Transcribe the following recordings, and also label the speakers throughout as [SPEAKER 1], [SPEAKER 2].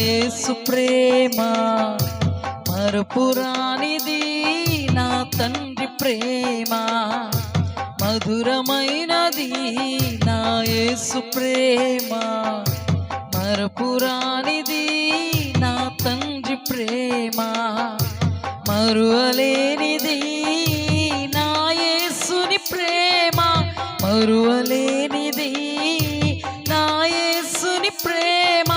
[SPEAKER 1] యేసు ప్రేమ మరుపురానిది, నా తండ్రి ప్రేమ మధురమైనది. నా యేసు ప్రేమ మరుపురానిది, నా తండ్రి ప్రేమ మరువలేనిది. నా యేసుని ప్రేమ మరువలేనిది, నా యేసుని ప్రేమ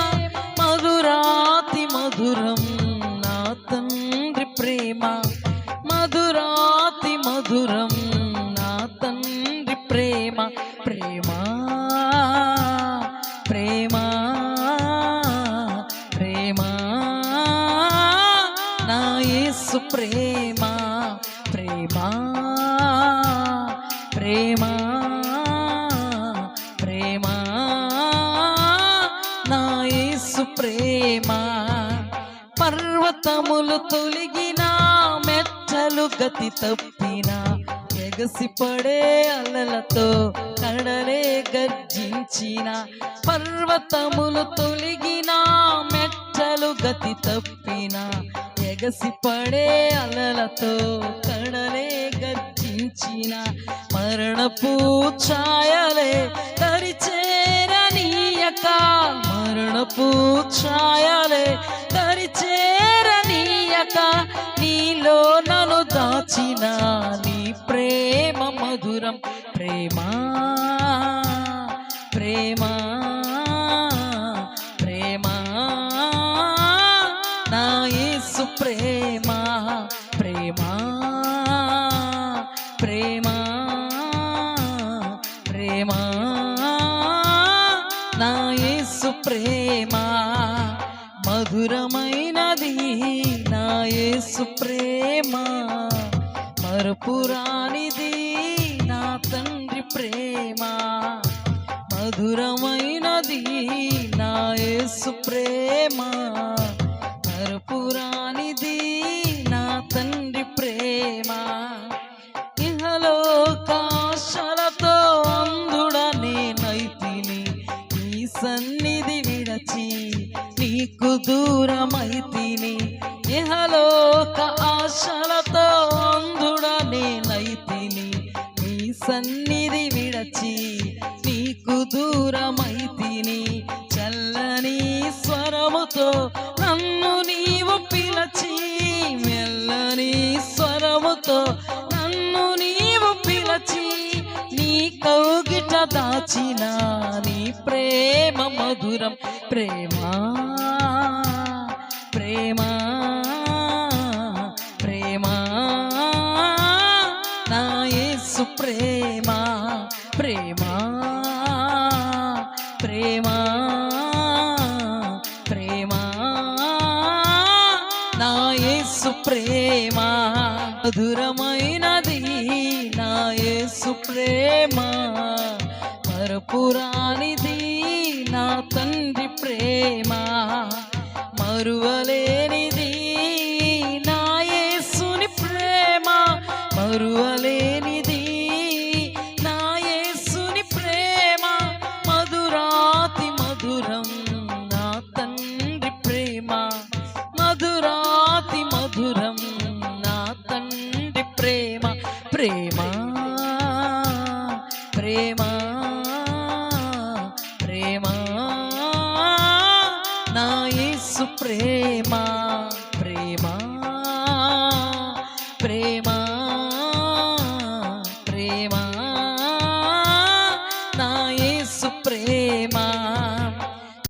[SPEAKER 1] మధురాతి మధురం. నా తండ్రి ప్రేమ మధురాతి మధురం. నా తండ్రి ప్రేమ ప్రేమ ప్రేమ ప్రేమ. నా యేసు ప్రేమ ప్రేమ ప్రేమ ప్రేమ. నా యేసు ప్రేమ పర్వతములు తొలగిన, మెట్టలు గతి తప్పిన, ఎగసిపడే అలలతో కడలే గర్జించిన. పర్వతములు తొలగిన, మెట్టలు గతి తప్పిన, ఎగసిపడే అలలతో కడలే గర్జించిన. మరణపు ఛాయలే దరిచేరనీయక, మరణపు ఛాయలే దరిచేరనీయక, నీలో నన్ను దాచిన నీ ప్రేమ మధురం. ప్రేమ ప్రేమ ప్రేమ. నా యేసు ప్రేమ ప్రేమ ప్రేమ ప్రేమ. నా యేసు ప్రేమ మధురమైనది. నా యేసు ప్రేమ మరుపురానిది, నా తండ్రి ప్రేమ మధురమైనది. నా యేసు ప్రేమ మరుపురానిది, నా తండ్రి ప్రేమ. ఇహలోకాశలతో అందుడనేనైతిని, నీ సన్నిధి విడచి నీకు దూరమైతిని. ఇహలోక ఆశలతో అందుడనేనైతిని, నీ సన్నిధి విడచి నీకు దూరమైతిని. చల్లని స్వరముతో నన్ను నీవు పిలచి, మెల్లని స్వరముతో నన్ను నీవు పిలచి, నీ కౌగిట దాచిన నీ ప్రేమ మధురం. ప్రేమ ప్రేమ ప్రేమ. నా యేసు ప్రేమ ప్రేమ ప్రేమ ప్రేమ. నా యేసు ప్రేమ మధురమైనది. నా యేసు ప్రేమ మరుపురానిది, నా తండ్రి ప్రేమ మరువలేనిది. నా యేసుని ప్రేమ మరువలేనిది, నా యేసుని ప్రేమ మధురాతి మధురం. నా తండ్రి ప్రేమ మధురాతి మధురం. నా తండ్రి ప్రేమ ప్రేమ ప్రేమ ప్రేమ. నా యేసు ప్రేమ